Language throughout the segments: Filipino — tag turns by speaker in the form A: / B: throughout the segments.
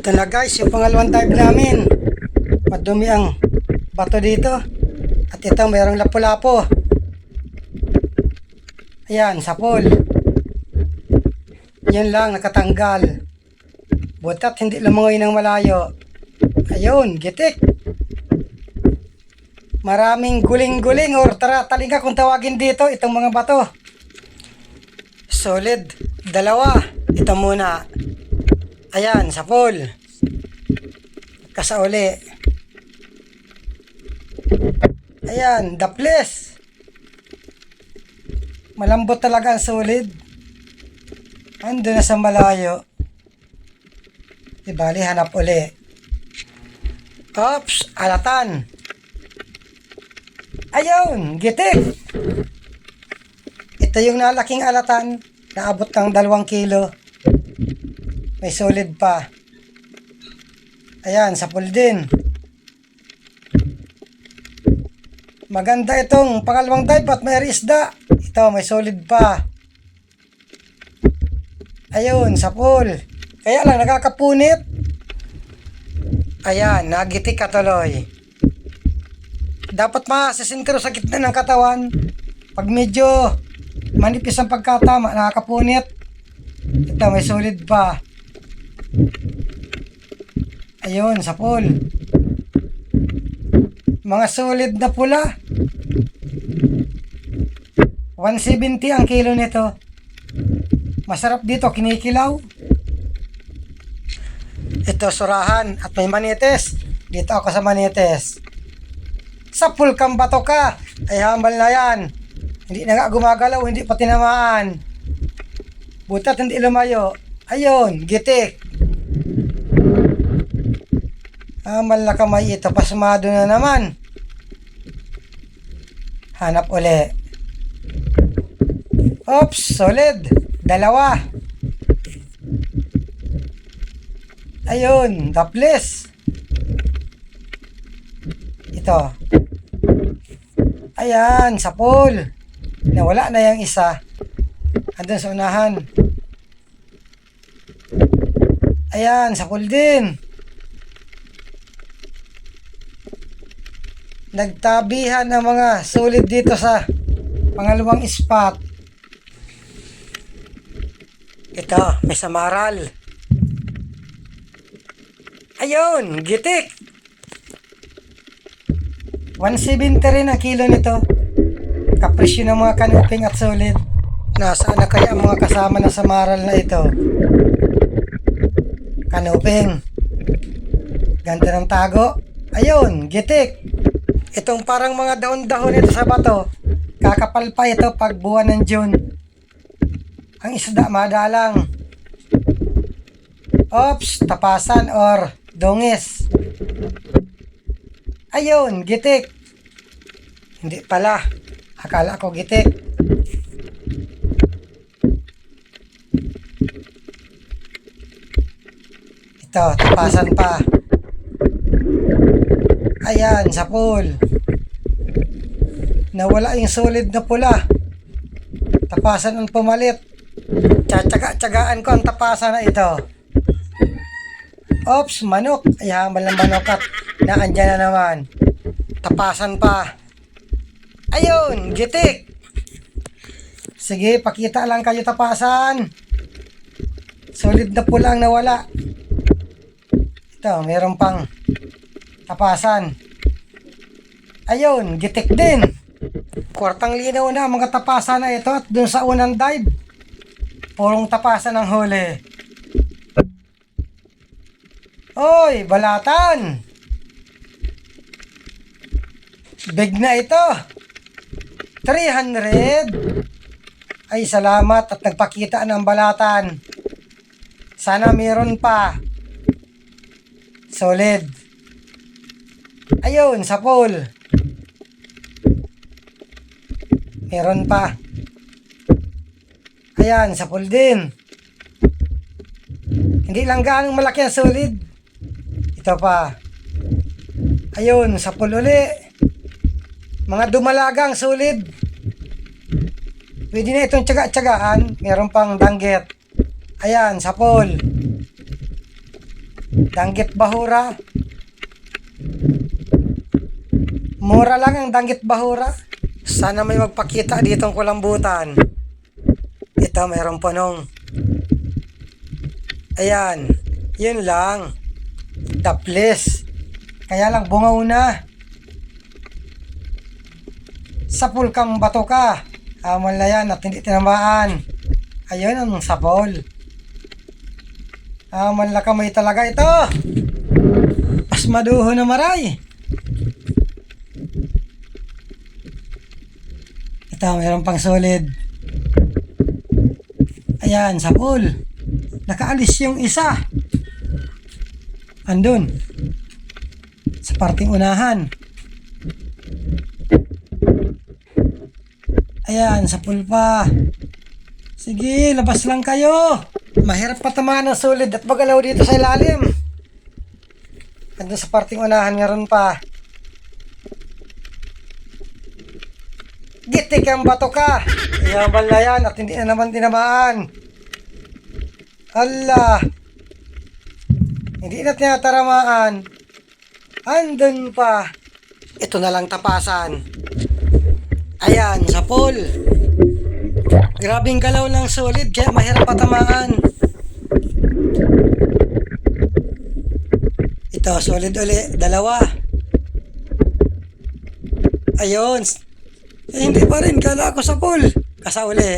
A: Ito na guys, yung pangalawang dive namin. Madumi ang bato dito. At ito mayroong lapu-lapo. Ayan, sapol. Yan lang, nakatanggal. Butat hindi lumangoy ng malayo. Ayun, gitik. Maraming guling-guling or talinga kung tawagin dito itong mga bato. Solid. Dalawa. Ito muna. Ayan, sapol. Kasauli. Ayan, daples. Malambot talaga ang solid. Ando na sa malayo. Ibali, hanap uli. Oops, alatan. Ayun, gitik. Ito yung nalaking alatan. Naabot ng 2 kilo. May solid pa. Ayan, sapul din. Maganda itong pangalawang dive at may isda. Ito, may solid pa. Ayun, sapul. Kaya lang, nakakapunit. Ayan, nagitik katuloy. Dapat masisintro sa gitna ng katawan. Pag medyo manipis ang pagkatama, nakakapunit. Ito, may solid pa. Ayun, sapol. Mga solid na pula. 170 ang kilo nito. Masarap dito, kinikilaw. Ito, surahan. At may manites. Dito ako sa manites. Sapul kang bato ka. Ay, hambal na yan. Hindi na nga gumagalaw, hindi pa tinamaan. Butat hindi lumayo. Ayun, gitik. Hambal na kamay ito. Pasmado na naman. Hanap uli. Oops, solid. 2. Ayun, daples. Ito. Ayan, sapol. Nawala na yung isa. Andun sa unahan. Ayan, sapol din. Nagtabihan ng mga solid dito sa pangalawang spot. Ito, may samaral. Ayun, gitik. 170 rin ang kilo nito. Kapresyo ng mga kanuping at solid. Nasaan na kaya ang mga kasama na samaral na ito? Kanuping. Ganda ng tago. Ayun, gitik. Itong parang mga daon-dahon ito sa bato. Kakapal pa ito pag buwan ng June. Ang isda madalang. Oops, tapasan or dungis. Ayun, gitik. Hindi pala. Akala ko gitik. Ito, tapasan pa. Ayan, sapul. Nawala yung solid na pula. Tapasan ang pumalit. Tsatsaga-tsagaan ko ang tapasan na ito. Oops, manok. Ay, hambal ng manok at naandyan na naman. Tapasan pa. Ayun, gitik. Sige, pakita lang kayo tapasan. Solid na pula ang nawala. Ito, meron pang tapasan. Ayun, gitik din. Kwartang linaw na mga tapasan na ito at dun sa unang dive. Purong tapasan ang huli. Oy, balatan. Big na ito. 300. Ay, salamat at nagpakita ng balatan. Sana meron pa. Solid. Ayun, sapol. Meron pa. Ayan, sapol din. Hindi lang ganong malaki ang solid. Ito pa. Ayun, sapol uli. Mga dumalagang solid. Pwede na itong tsaga-tsagaan. Meron pang danggit. Ayan, sapol. Danggit bahura. Mura lang ang danggit bahura. Sana may magpakita ditong kulambutan. Ito, mayroong punong. Ayan. Yun lang. Taples. Kaya lang bungaw na. Sapul kang bato ka. Amal na yan at hindi tinamaan. Ayun ang sapol. Amal na kamay talaga ito. Pasmaduho na maray. Ito, mayroon pang solid. Ayan, sapol. Nakaalis yung isa. Andun. Sa parting unahan. Ayan, sapol pa. Sige, labas lang kayo. Mahirap patamaan ng solid at magalaw dito sa ilalim. Andun sa parting unahan, meron pa. Gitik ang bato ka. Iyaman na yan at hindi na naman tinamaan. Hala. Hindi na tinataramaan. Andun pa. Ito na lang tapasan. Ayan, sapol. Grabing galaw ng solid kaya mahirap patamaan. Ito, solid uli. Dalawa. Ayun. Hindi pa rin. Kala ko sapol. Kasa uli.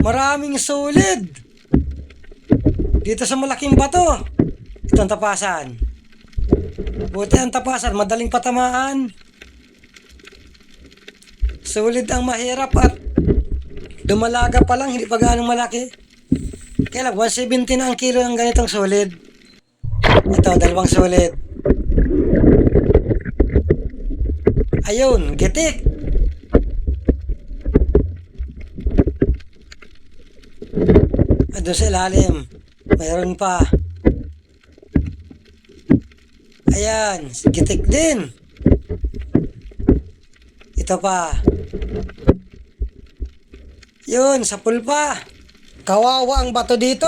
A: Maraming solid. Dito sa malaking bato. Ito ang tapasan. Buti ang tapasan. Madaling patamaan. Solid ang mahirap at dumalaga pa lang. Hindi pa gaano malaki. Kaya lang, 170 na ang kilo ng ganitong solid. Ito, dalawang solid. Ayun, gitik. Doon sa ilalim. Mayroon pa. Ayan, gitik din. Ito pa. Yun, sapul pa. Kawawa ang bato dito.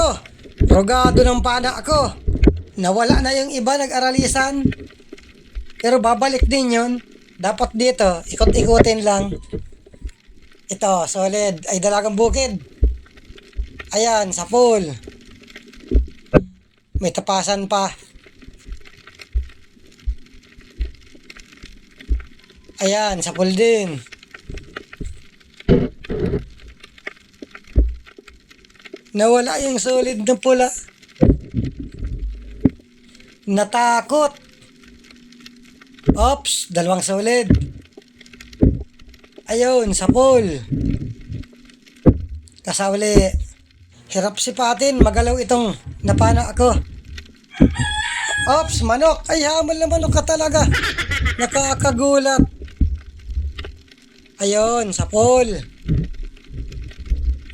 A: Rogado ng pana ako. Nawala na yung iba, nag-aralisan. Pero babalik din yun. Dapat dito, ikot-ikutin lang. Ito, solid. Ay, dalagang bukid. Ayan, sapul. May tapasan pa. Ayan, sapul din. Nawala yung solid na pula. Natakot. Ops, dalawang solid. Ayun, sapul. Kasauli. Hirap sipatin, magalaw itong napana ako. Ops, manok. Ay, hamal na manok ka talaga. Nakakagulat. Ayun, sapul.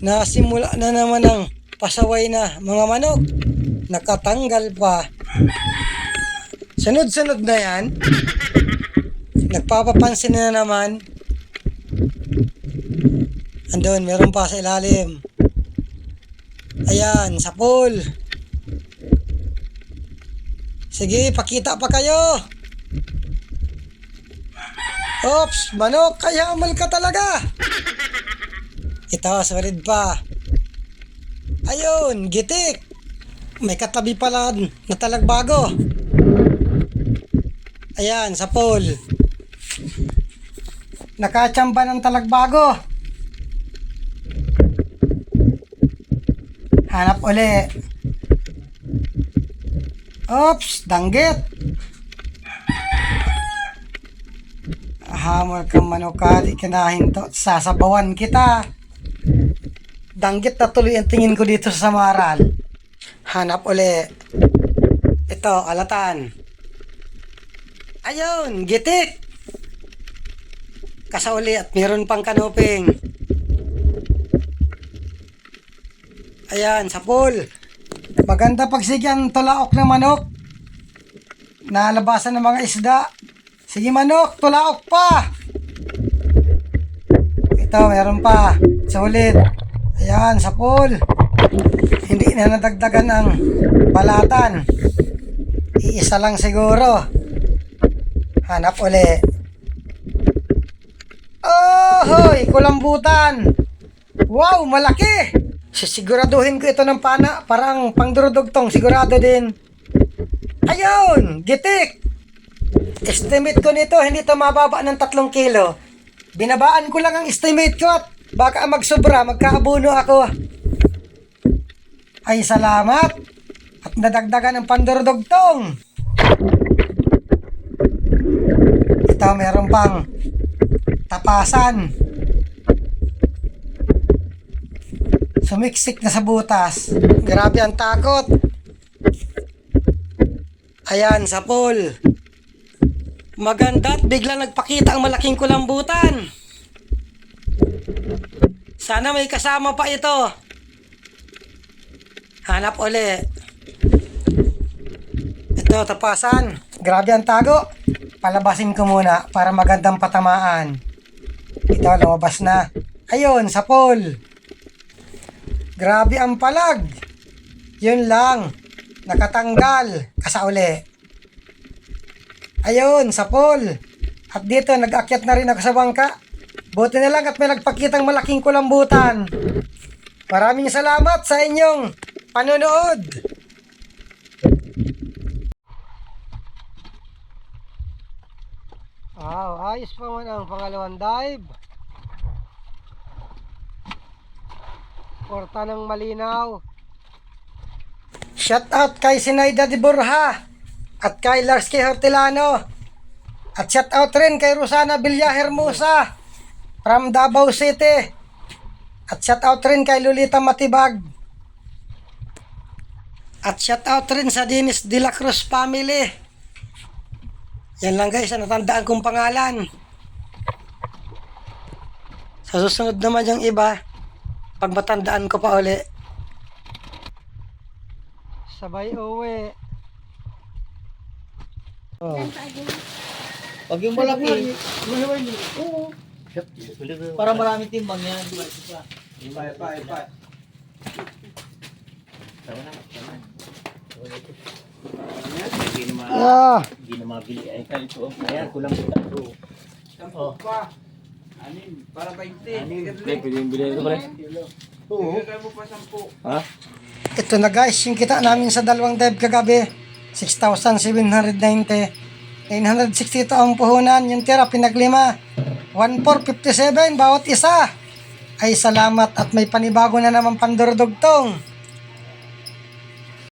A: Nasimula na naman ang pasaway na mga manok. Nakatanggal pa. Sunod-sunod na yan. Nagpapapansin na naman. Andun, meron pa sa ilalim. Ayan, sapul. Sige, pakita pa kayo. Ops, manok, kaya amal ka talaga. Ito, solid pa. Ayun, gitik. May katabi pala na talagbago. Ayan, sapul. Nakachamba ng talagbago. Hanap uli. Oops, danggit. Hamol kang manok, di kinahinto. Sasabawan kita. Danggit na tuloy ang tingin ko dito sa samaral. Hanap uli. Ito, alatan. Ayun, gitik. Kasauli at meron pang kanuping. Ayan, sapul. Maganda pagsigyan tulaok ng manok. Nalabasan ng mga isda. Sige manok, tulaok pa. Ito, meron pa. Solid. Ayan, sapul. Hindi na nadagdagan ang balatan. Iisa lang siguro. Hanap uli. Oh, hoy, kulambutan. Wow, malaki. Sisiguraduhin ko ito ng pana. Parang pangdurudugtong, sigurado din. Ayun, gitik. Estimate ko nito, hindi ito mababa ng 3 kilo. Binabaan ko lang ang estimate ko at baka magsobra, magkaabuno ako. Ay, salamat. At nadagdagan ng pandurudugtong. Ito, meron pang tapasan. Sumiksik na sa butas. Grabe ang takot. Ayan, sa pool. Maganda at bigla nagpakita ang malaking kulambutan. Sana may kasama pa ito. Hanap uli. Ito, tapasan. Grabe ang tago. Palabasin ko muna para magandang patamaan. Ito, lumabas na. Ayun, sa pool. Grabe ang palag. Yun lang. Nakatanggal. Kasa uli. Ayun, sa pool. At dito, nag-akyat na rin ako sa bangka. Buti na lang at may nagpakitang malaking kulambutan. Maraming salamat sa inyong panonood. Wow, ayos pa man ang pangalawang dive. Porta ng malinaw. Shout out kay Sinaida de Borja at kay Lars K. Hortelano. At shout out rin kay Rosana Villahermosa from Davao City. At shout out rin kay Lolita Matibag. At shout out rin sa Dennis De La Cruz family. Yan lang guys, natandaan kong pangalan. Sa susunod naman yung iba, pag matandaan ko pa uli. Sabay uwi. Oh.
B: Pag yung malaki, oo. Para maraming timbang yan.
C: Ipa. Hindi na mabili. Ay, kalito. Ayan, kulang ito.
B: Oh.
C: Anin, para 20. Anin, pwede yung bilhin ito pala. Oo. Ha?
A: Ito na guys, yung kita namin sa dalawang dive kagabi, 6,790. 960 ito ang puhunan, yung tira pinaglima. 1,457 bawat isa. Ay salamat at may panibago na naman pandurdugtong.